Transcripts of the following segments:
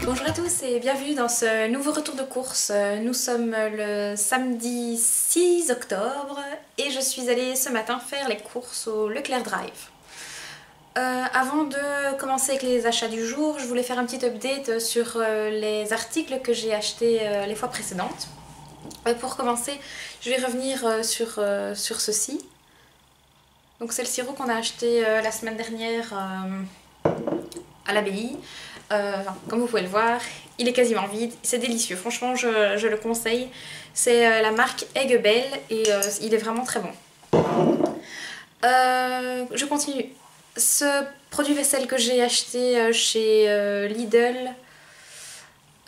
Bonjour à tous et bienvenue dans ce nouveau retour de course. Nous sommes le samedi 6 octobre et je suis allée ce matin faire les courses au Leclerc Drive. Avant de commencer avec les achats du jour, je voulais faire un petit update sur les articles que j'ai achetés les fois précédentes. Pour commencer, je vais revenir sur ceci. Donc c'est le sirop qu'on a acheté la semaine dernière à l'abbaye. Comme vous pouvez le voir, il est quasiment vide, c'est délicieux, franchement je le conseille. C'est la marque Eggebell et il est vraiment très bon. Je continue. Ce produit vaisselle que j'ai acheté chez Lidl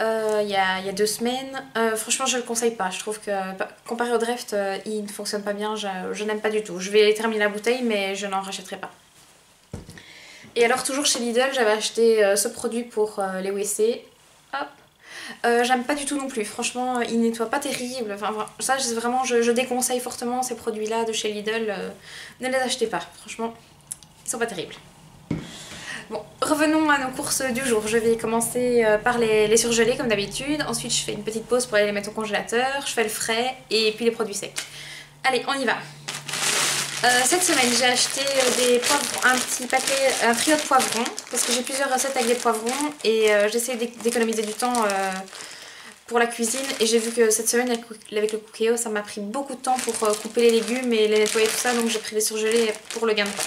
il y a 2 semaines, franchement je le conseille pas. Je trouve que comparé au Dreft, il ne fonctionne pas bien, je n'aime pas du tout. Je vais terminer la bouteille mais je n'en rachèterai pas. Et alors toujours chez Lidl, j'avais acheté ce produit pour les WC. Hop. J'aime pas du tout non plus, franchement il nettoie pas terrible. Enfin ça vraiment je déconseille fortement ces produits là de chez Lidl. Ne les achetez pas, franchement ils sont pas terribles. Bon, revenons à nos courses du jour. Je vais commencer par les surgelés comme d'habitude. Ensuite je fais une petite pause pour aller les mettre au congélateur. Je fais le frais et puis les produits secs. Allez, on y va. Cette semaine j'ai acheté des poivrons, un trio de poivrons parce que j'ai plusieurs recettes avec des poivrons et j'essaie d'économiser du temps pour la cuisine. Et j'ai vu que cette semaine avec le Cookéo ça m'a pris beaucoup de temps pour couper les légumes et les nettoyer tout ça, donc j'ai pris des surgelés pour le gain de temps.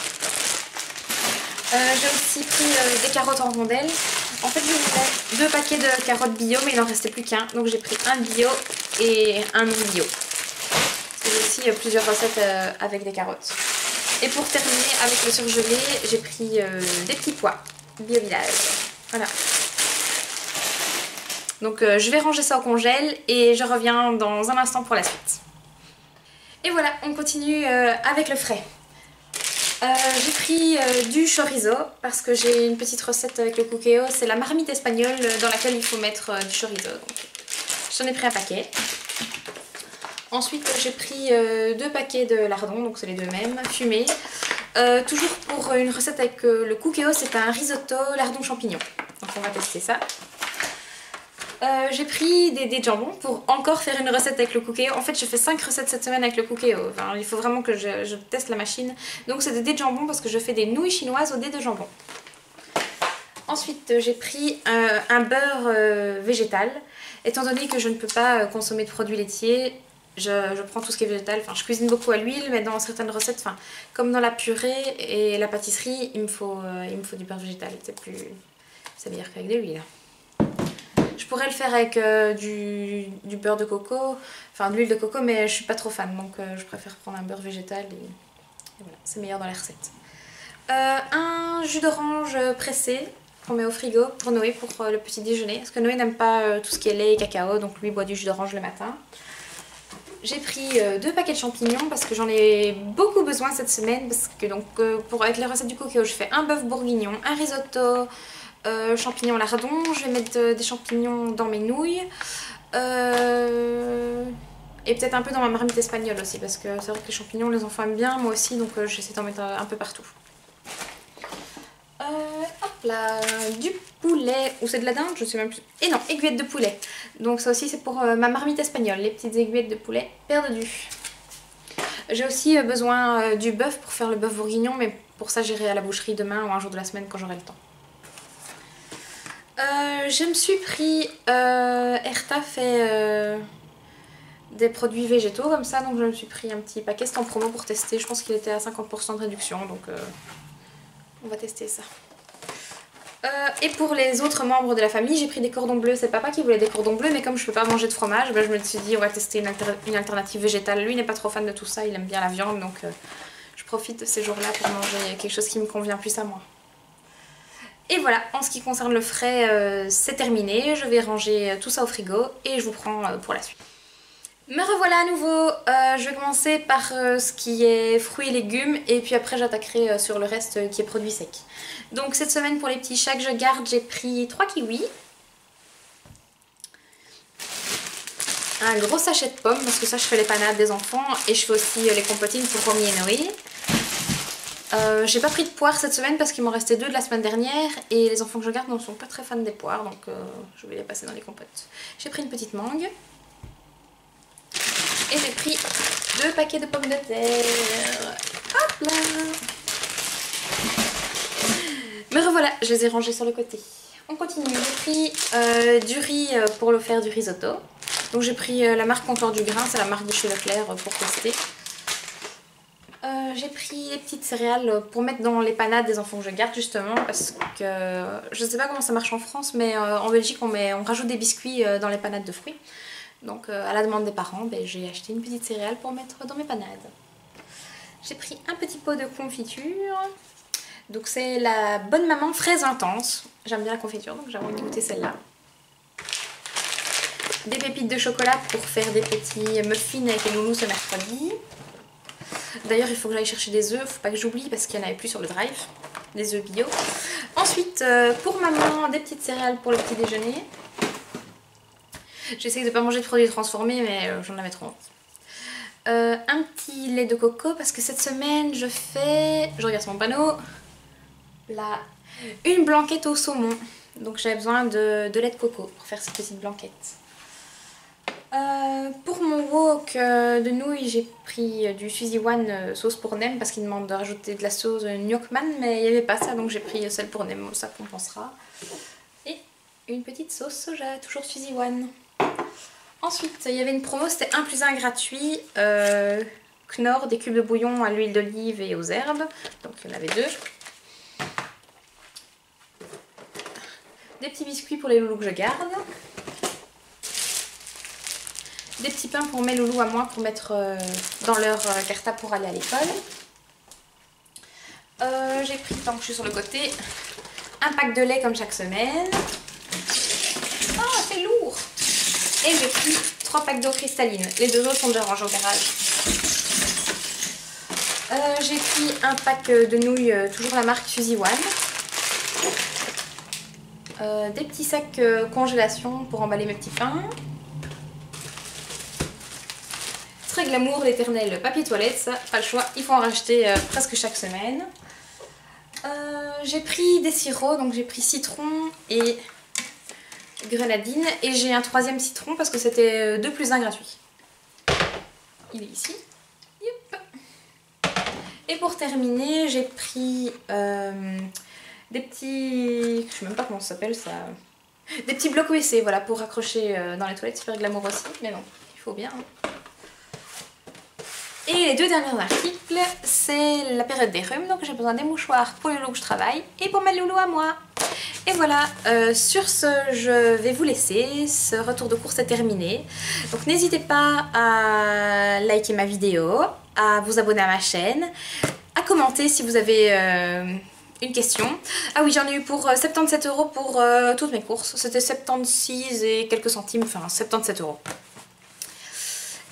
J'ai aussi pris des carottes en rondelles. En fait je voulais 2 paquets de carottes bio mais il n'en restait plus qu'un, donc j'ai pris un bio et un non bio. J'ai aussi plusieurs recettes avec des carottes. Et pour terminer avec le surgelé, j'ai pris des petits pois Bio Village. Voilà. Donc je vais ranger ça au congèle et je reviens dans un instant pour la suite. Et voilà, on continue avec le frais. J'ai pris du chorizo parce que j'ai une petite recette avec le Cookéo. C'est la marmite espagnole dans laquelle il faut mettre du chorizo. J'en ai pris un paquet. Ensuite j'ai pris 2 paquets de lardons, donc c'est les 2 mêmes, fumés. Toujours pour une recette avec le Cookéo, c'est un risotto lardon champignons. Donc on va tester ça. J'ai pris des dés de jambon pour encore faire une recette avec le Cookéo. En fait je fais 5 recettes cette semaine avec le Cookéo. Enfin, il faut vraiment que je teste la machine. Donc c'est des dés de jambon parce que je fais des nouilles chinoises au dés de jambon. Ensuite j'ai pris un beurre végétal. Étant donné que je ne peux pas consommer de produits laitiers, je prends tout ce qui est végétal. Enfin, je cuisine beaucoup à l'huile, mais dans certaines recettes, enfin, comme dans la purée et la pâtisserie, il me faut du beurre végétal. C'est meilleur qu'avec de l'huile. Je pourrais le faire avec du beurre de coco, enfin de l'huile de coco, mais je suis pas trop fan, donc je préfère prendre un beurre végétal et voilà, c'est meilleur dans les recettes. Un jus d'orange pressé qu'on met au frigo pour Noé pour le petit déjeuner, parce que Noé n'aime pas tout ce qui est lait et cacao, donc lui boit du jus d'orange le matin. J'ai pris 2 paquets de champignons parce que j'en ai beaucoup besoin cette semaine, parce que donc avec les recettes du Cookéo, je fais un bœuf bourguignon, un risotto, champignons lardons, je vais mettre des champignons dans mes nouilles et peut-être un peu dans ma marmite espagnole aussi, parce que c'est vrai que les champignons les enfants aiment bien, moi aussi, donc j'essaie d'en mettre un peu partout. Hop là, du poulet, ou c'est de la dinde, je sais même plus. Et non, aiguillettes de poulet. Donc ça aussi c'est pour ma marmite espagnole, les petites aiguillettes de poulet perdues. J'ai aussi besoin du bœuf pour faire le bœuf bourguignon, mais pour ça j'irai à la boucherie demain ou un jour de la semaine quand j'aurai le temps. Je me suis pris, Erta fait des produits végétaux comme ça, donc je me suis pris un petit paquet, c'était en promo pour tester, je pense qu'il était à 50% de réduction, donc on va tester ça. Et pour les autres membres de la famille, j'ai pris des cordons bleus. C'est papa qui voulait des cordons bleus, mais comme je peux pas manger de fromage, ben je me suis dit on va tester une alternative végétale. Lui n'est pas trop fan de tout ça, il aime bien la viande, donc je profite de ces jours-là pour manger quelque chose qui me convient plus à moi. Et voilà, en ce qui concerne le frais, c'est terminé. Je vais ranger tout ça au frigo et je vous prends pour la suite. Me revoilà à nouveau. Je vais commencer par ce qui est fruits et légumes et puis après j'attaquerai sur le reste qui est produits secs. Donc cette semaine pour les petits chats que je garde, j'ai pris 3 kiwis, un gros sachet de pommes parce que ça je fais les panades des enfants et je fais aussi les compotines pour Romy et Noé, J'ai pas pris de poires cette semaine parce qu'il m'en restait 2 de la semaine dernière et les enfants que je garde ne sont pas très fans des poires, donc je vais les passer dans les compotes. J'ai pris une petite mangue et j'ai pris 2 paquets de pommes de terre. Hop là! Me revoilà, je les ai rangés sur le côté. On continue, j'ai pris du riz pour le faire du risotto. Donc j'ai pris la marque Comptoir du Grain, c'est la marque de chez Leclerc pour tester. J'ai pris les petites céréales pour mettre dans les panades des enfants que je garde justement parce que je sais pas comment ça marche en France, mais en Belgique on rajoute des biscuits dans les panades de fruits. Donc à la demande des parents, j'ai acheté une petite céréale pour mettre dans mes panades. J'ai pris un petit pot de confiture. Donc c'est la Bonne Maman fraise intense. J'aime bien la confiture, donc j'ai envie de goûter celle-là. Des pépites de chocolat pour faire des petits muffins avec les nounous ce mercredi. D'ailleurs il faut que j'aille chercher des œufs, faut pas que j'oublie parce qu'il n'y en avait plus sur le drive. Des œufs bio. Ensuite pour maman, des petites céréales pour le petit déjeuner. J'essaie de ne pas manger de produits transformés mais j'en avais trop honte. Un petit lait de coco parce que cette semaine je regarde sur mon panneau, là, une blanquette au saumon. Donc j'avais besoin de lait de coco pour faire cette petite blanquette. Pour mon wok de nouilles, j'ai pris du Suzy One sauce pour nem parce qu'il demande de rajouter de la sauce Gnocchman, mais il n'y avait pas ça donc j'ai pris celle pour nem, ça compensera. Et une petite sauce soja, toujours Suzy One. Ensuite, il y avait une promo, c'était 1 + 1 gratuit. Knorr, des cubes de bouillon à l'huile d'olive et aux herbes. Donc il y en avait 2. Des petits biscuits pour les loulous que je garde. Des petits pains pour mes loulous à moi pour mettre dans leur cartable pour aller à l'école. J'ai pris, tant que je suis sur le côté, un pack de lait comme chaque semaine. Oh, c'est lourd! Et j'ai pris 3 packs d'eau cristalline. Les 2 autres sont déjà rangés au garage. J'ai pris un pack de nouilles, toujours la marque Suzy One. Des petits sacs congélation pour emballer mes petits pains. Très glamour, l'éternel papier toilette, ça, pas le choix, il faut en racheter presque chaque semaine. J'ai pris des sirops, donc j'ai pris citron et grenadine. Et j'ai un 3e citron parce que c'était 2 + 1 gratuit. Il est ici. Yep. Et pour terminer, j'ai pris des petits... Je sais même pas comment ça s'appelle ça. Des petits blocs WC, voilà, pour accrocher dans les toilettes, super glamour aussi. Mais bon, il faut bien. Hein. Et les 2 derniers articles, c'est la période des rhumes, donc j'ai besoin des mouchoirs pour les loulous que je travaille et pour mes loulous à moi. Et voilà, sur ce, je vais vous laisser, ce retour de course est terminé. Donc n'hésitez pas à liker ma vidéo, à vous abonner à ma chaîne, à commenter si vous avez une question. Ah oui, j'en ai eu pour 77 € pour toutes mes courses, c'était 76 et quelques centimes, enfin 77 €.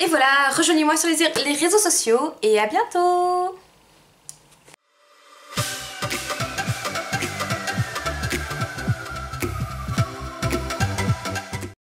Et voilà, rejoignez-moi sur les réseaux sociaux et à bientôt!